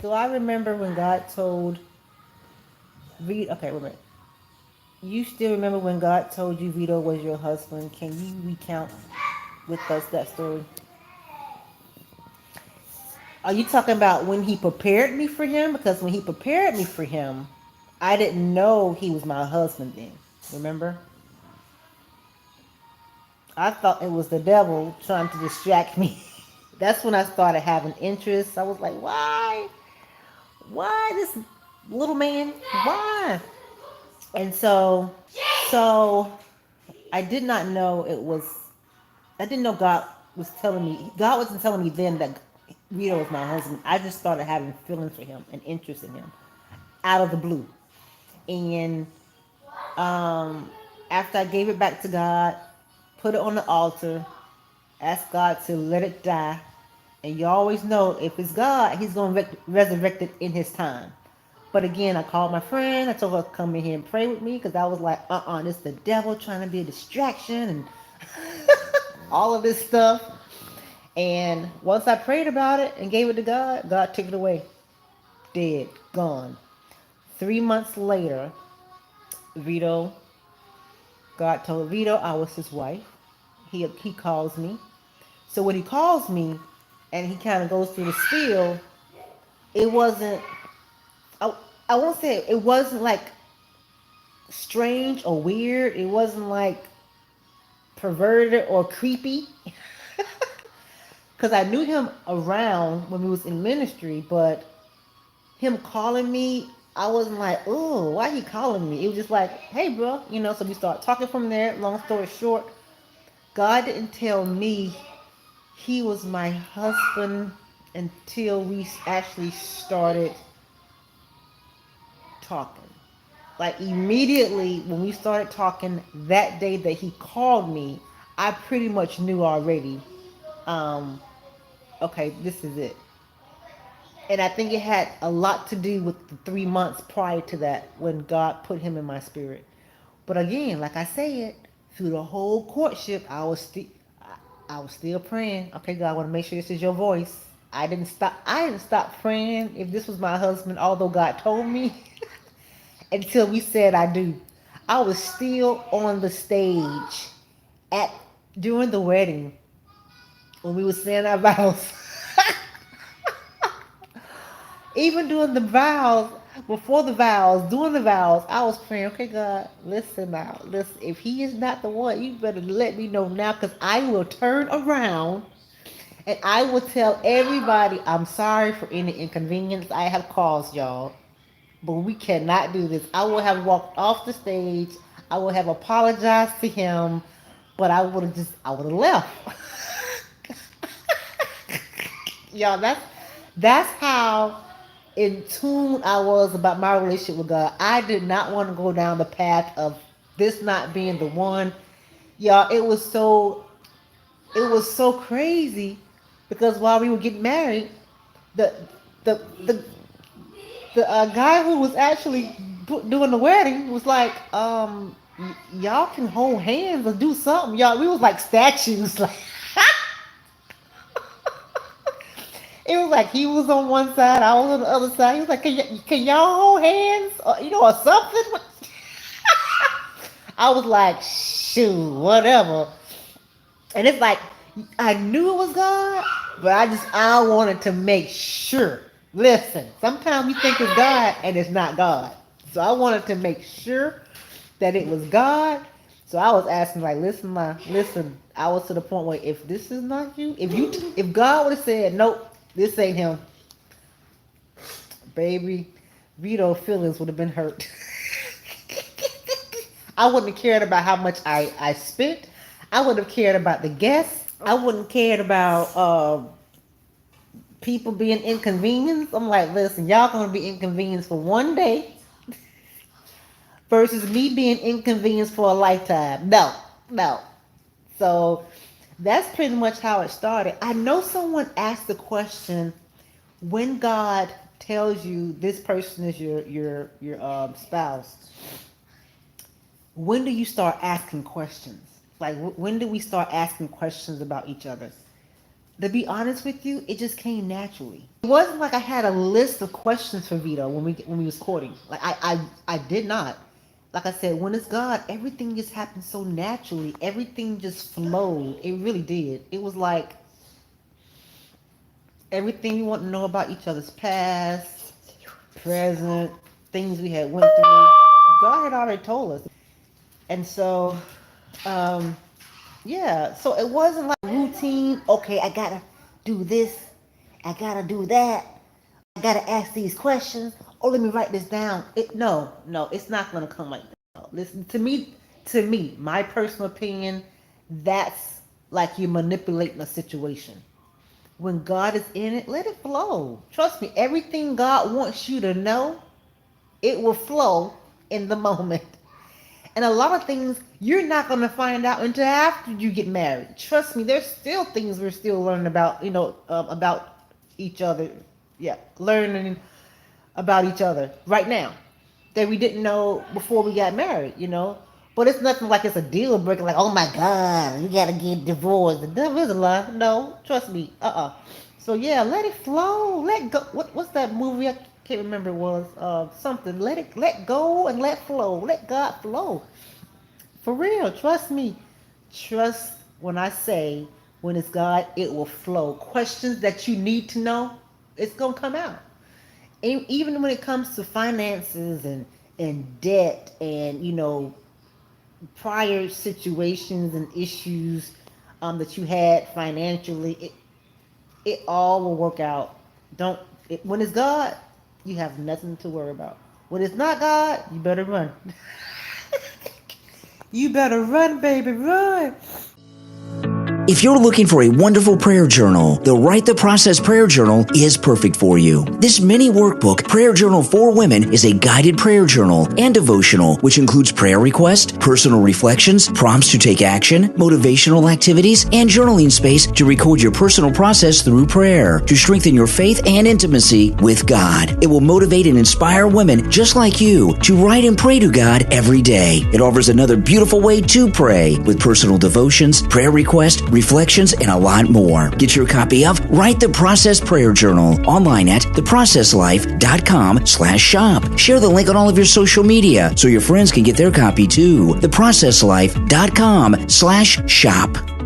Do I remember when God told Vito? Okay, wait a minute. You still remember when God told you Vito was your husband? Can you recount with us that story? Are you talking about when he prepared me for him? Because when he prepared me for him, I didn't know he was my husband then. Remember? I thought it was the devil trying to distract me. That's when I started having interest. I was like, why? Why this little man? Why? And so I did not know it was, I didn't know God was telling me, God wasn't telling me then that Rito was my husband. I just started having feelings for him and interest in him out of the blue. And um, after I gave it back to God, put it on the altar, asked God to let it die. And you always know if it's God, He's going to resurrect it in His time. But again, I called my friend. I told her to come in here and pray with me because I was like, this is the devil trying to be a distraction and all of this stuff. And once I prayed about it and gave it to God, God took it away. Dead. Gone. 3 months later, Vito, God told Vito I was his wife. He calls me. So when he calls me and he kind of goes through the spiel, it wasn't, I, I won't say it wasn't like strange or weird. It wasn't like perverted or creepy. Because I knew him around when we was in ministry, but him calling me, I wasn't like, oh, why he calling me? It was just like, hey, bro, so we start talking from there. Long story short, God didn't tell me he was my husband until we actually started talking. Like immediately when we started talking that day that he called me, I pretty much knew already, um, okay, this is it. And I think it had a lot to do with the 3 months prior to that when God put him in my spirit. But again, like I said, through the whole courtship, I was still praying. Okay, God, I want to make sure this is your voice. I didn't stop praying if this was my husband, although God told me, until we said I do. I was still on the stage at during the wedding when we were saying our vows. Even doing the vows, before the vows, doing the vows, I was praying, okay, God, listen now. Listen, if he is not the one, you better let me know now because I will turn around and I will tell everybody I'm sorry for any inconvenience I have caused y'all. But we cannot do this. I would have walked off the stage. I would have apologized to him, but I would have left. Y'all, that's how in tune I was about my relationship with God. I did not want to go down the path of this not being the one. Y'all, it was so crazy because while we were getting married, the the the the guy who was actually doing the wedding was like, y'all can hold hands or do something. Y'all, we was like statues. Like it was like he was on one side, I was on the other side. He was like, can y'all hold hands or something? I was like, shoot, whatever. And it's like I knew it was God, but I wanted to make sure. Listen, sometimes we think it's God and it's not God. So I wanted to make sure that it was God. So I was asking, like, listen. I was to the point where if this is not you, if God would have said, nope, this ain't him, baby, Vito feelings would have been hurt. I wouldn't have cared about how much I spent. I wouldn't have cared about the guests. I wouldn't have cared about people being inconvenienced. I'm like, listen, y'all gonna be inconvenienced for one day versus me being inconvenienced for a lifetime. No, no. So that's pretty much how it started. I know someone asked the question, when God tells you this person is your spouse, when do you start asking questions? Like when do we start asking questions about each other? To be honest with you, it just came naturally. It wasn't like I had a list of questions for Vito when we was courting. Like I did not. Like I said, when it's God, everything just happened so naturally. Everything just flowed. It really did. It was like everything we want to know about each other's past, present, things we had went through. God had already told us. And so, um, yeah, so it wasn't like routine. Okay, I gotta do this. I gotta do that. I gotta ask these questions. Oh, let me write this down. No, it's not gonna come like that. No. Listen to me, my personal opinion, that's like you're manipulating a situation. When God is in it, let it flow. Trust me, everything God wants you to know, it will flow in the moment. And a lot of things you're not going to find out until after you get married. Trust me, there's still things we're still learning about, about each other. Yeah, learning about each other right now that we didn't know before we got married. But it's nothing like it's a deal breaker, like, oh my God, you got to get divorced. The devil is a lie. No, trust me. So yeah, let it flow. Let go. What's that movie? I can't remember. It was something. Let go and let flow. Let God flow. For real, trust me. Trust when I say when it's God, it will flow. Questions that you need to know, it's gonna come out. Even when it comes to finances and debt and prior situations and issues that you had financially, it all will work out. When it's God, you have nothing to worry about. When it's not God, you better run. You better run, baby, run. If you're looking for a wonderful prayer journal, the Write the Process Prayer Journal is perfect for you. This mini workbook, Prayer Journal for Women, is a guided prayer journal and devotional, which includes prayer requests, personal reflections, prompts to take action, motivational activities, and journaling space to record your personal process through prayer to strengthen your faith and intimacy with God. It will motivate and inspire women just like you to write and pray to God every day. It offers another beautiful way to pray with personal devotions, prayer requests, reflections, and a lot more. Get your copy of Write the Process Prayer Journal online at theprocesslife.com/shop. Share the link on all of your social media so your friends can get their copy too. theprocesslife.com/shop.